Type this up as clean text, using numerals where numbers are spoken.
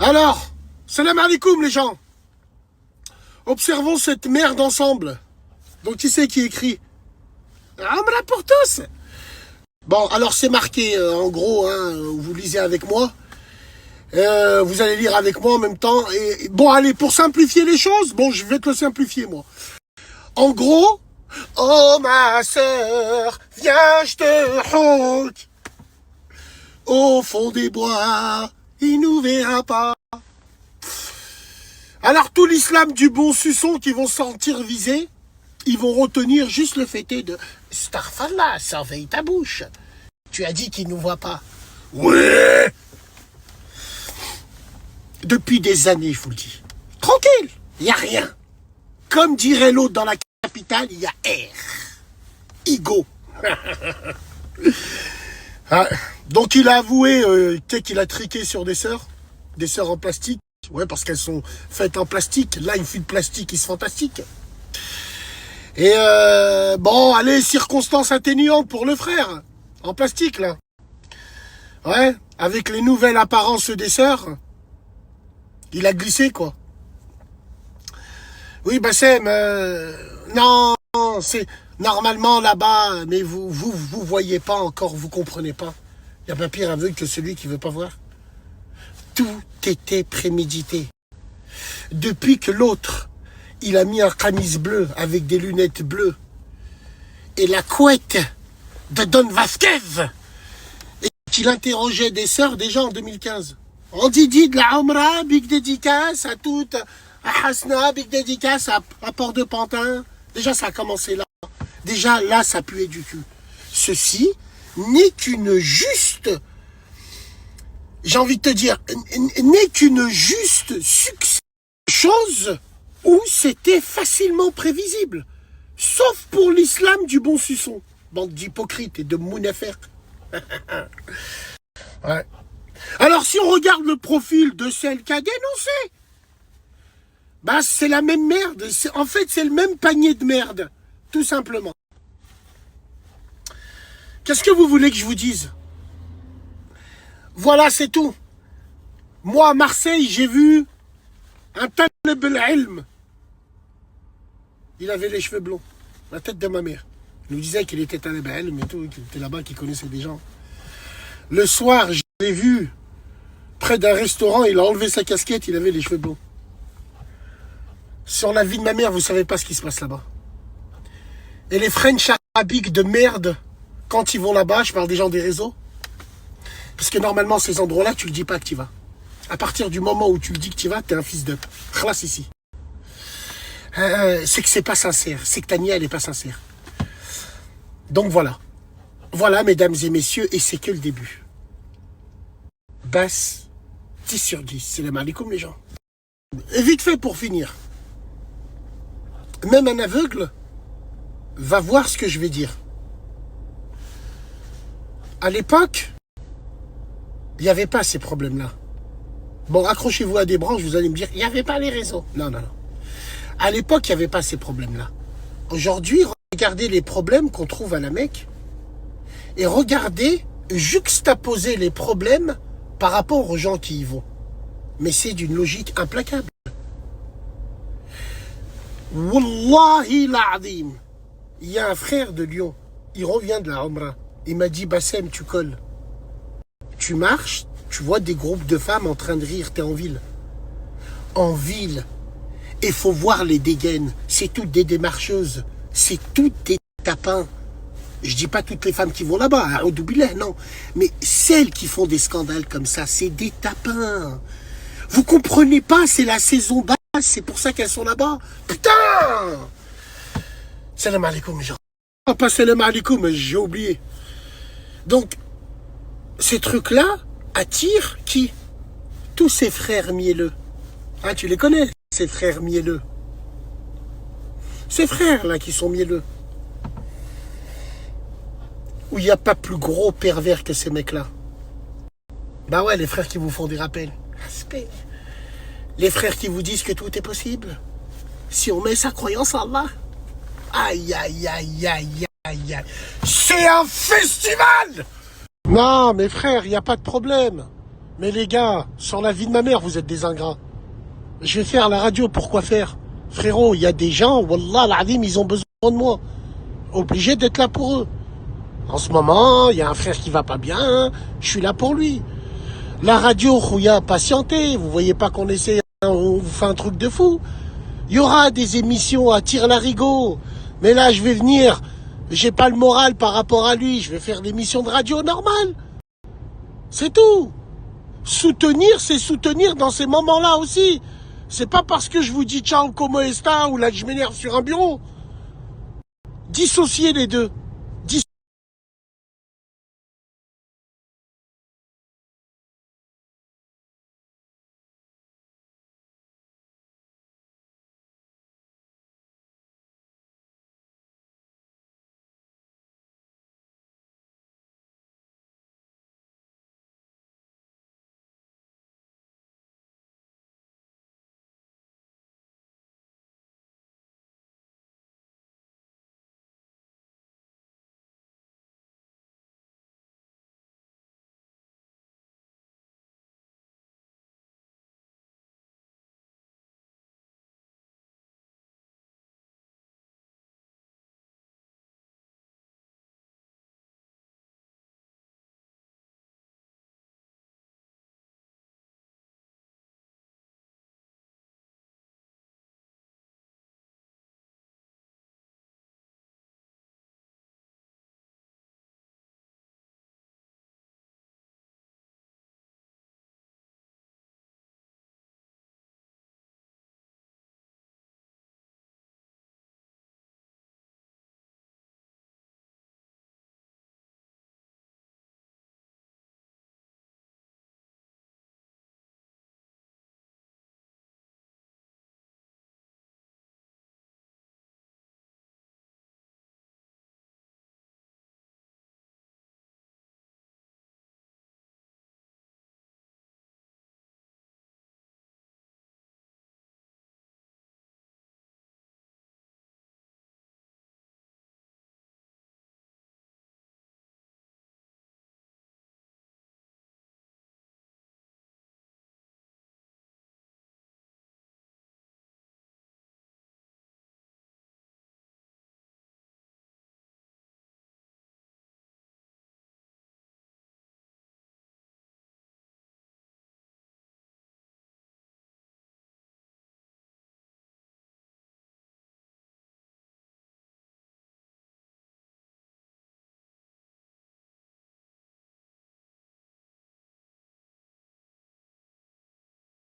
Alors, salam alaikum les gens. Observons cette merde ensemble. Donc qui c'est qui écrit? Amra pour tous. Bon, alors c'est marqué en gros, hein, vous lisez avec moi. Vous allez lire avec moi en même temps. Et bon, allez, pour simplifier les choses, bon, je vais te le simplifier moi. En gros, oh ma sœur, viens, je te honk. Au fond des bois, il nous verra pas. Alors tout l'islam du bon suçon qui vont se sentir visés, ils vont retenir juste le fait de Starfallah, surveille ta bouche. Tu as dit qu'il ne nous voit pas. Ouais. Depuis des années, je vous le dis. Tranquille, il n'y a rien. Comme dirait l'autre dans la capitale, il y a R. Igo. Ah, donc il a avoué qu'il a triqué sur des sœurs en plastique. Ouais, parce qu'elles sont faites en plastique. Là, une fille de plastique, ils sont fantastiques. Et bon, allez, circonstances atténuantes pour le frère. En plastique, là. Ouais, avec les nouvelles apparences des sœurs. Il a glissé, quoi. Oui, Bassem, non, c'est normalement là-bas, mais vous voyez pas encore, vous comprenez pas. Il n'y a pas pire aveugle que celui qui veut pas voir. Tout était prémédité. Depuis que l'autre, il a mis un camis bleu avec des lunettes bleues et la couette de Don Vasquez et qu'il interrogeait des sœurs déjà en 2015. On dit de la Omra, big dédicace à toutes, à Hasna, big dédicace à Port-de-Pantin. Déjà, ça a commencé là. Déjà, là, ça puait du cul. Ceci n'est qu'une juste, j'ai envie de te dire, n'est qu'une juste chose où c'était facilement prévisible. Sauf pour l'islam du bon suçon. Bande d'hypocrites et de mounafers. Ouais. Alors, si on regarde le profil de celle qui a dénoncé, bah, c'est la même merde. En fait, c'est le même panier de merde. Tout simplement. Qu'est-ce que vous voulez que je vous dise? Voilà, c'est tout. Moi, à Marseille, j'ai vu un talib al-ilm. Il avait les cheveux blonds. La tête de ma mère. Il nous disait qu'il était talib al-ilm et tout, qu'il était là-bas, qu'il connaissait des gens. Le soir, je l'ai vu près d'un restaurant, il a enlevé sa casquette, il avait les cheveux blonds. Sur la vie de ma mère, vous savez pas ce qui se passe là-bas. Et les French arabiques de merde, quand ils vont là-bas, je parle des gens des réseaux, parce que normalement, ces endroits-là, tu le dis pas que tu y vas. À partir du moment où tu le dis que tu y vas, t'es un fils de... Khlas ici. C'est que c'est pas sincère. C'est que ta nièce, elle est pas sincère. Donc voilà. Voilà, mesdames et messieurs, et c'est que le début. Basse, 10 sur 10. C'est le malicoum, les gens. Et vite fait pour finir. Même un aveugle va voir ce que je vais dire. À l'époque, il n'y avait pas ces problèmes-là. Bon, accrochez-vous à des branches, vous allez me dire, il n'y avait pas les réseaux. Non, non, non. À l'époque, il n'y avait pas ces problèmes-là. Aujourd'hui, regardez les problèmes qu'on trouve à la Mecque et regardez, juxtaposer les problèmes par rapport aux gens qui y vont. Mais c'est d'une logique implacable. Wallahi l'azim. Il y a un frère de Lyon, il revient de la Omra. Il m'a dit, Bassem, tu colles. Tu marches, tu vois des groupes de femmes en train de rire, t'es en ville. En ville. Et faut voir les dégaines. C'est toutes des démarcheuses. C'est toutes des tapins. Je dis pas toutes les femmes qui vont là-bas, au Doubilet, non. Mais celles qui font des scandales comme ça, c'est des tapins. Vous comprenez pas, c'est la saison basse, c'est pour ça qu'elles sont là-bas. Putain! Salam alaikum, les gens. Oh, pas salam alaikum, j'ai oublié. Donc, ces trucs-là attirent qui? Tous ces frères mielleux. Ah, tu les connais, ces frères mielleux. Ces frères-là qui sont mielleux. Où il n'y a pas plus gros pervers que ces mecs-là. Bah ouais, les frères qui vous font des rappels. Respect. Les frères qui vous disent que tout est possible. Si on met sa croyance en Allah. Aïe, aïe, aïe, aïe, aïe, aïe. C'est un festival! Non, mes frères, il n'y a pas de problème. Mais les gars, sur la vie de ma mère, vous êtes des ingrats. Je vais faire la radio, pourquoi faire? Frérot, il y a des gens, wallah, l'azim, ils ont besoin de moi. Obligé d'être là pour eux. En ce moment, il y a un frère qui va pas bien, je suis là pour lui. La radio, Khouya, patientez, vous voyez pas qu'on essaie, on vous fait un truc de fou. Il y aura des émissions à tire-larigot, mais là, je vais venir, j'ai pas le moral par rapport à lui, je vais faire l'émission de radio normale. C'est tout. Soutenir, c'est soutenir dans ces moments-là aussi. C'est pas parce que je vous dis ciao, como esta, ou là, que je m'énerve sur un bureau. Dissociez les deux.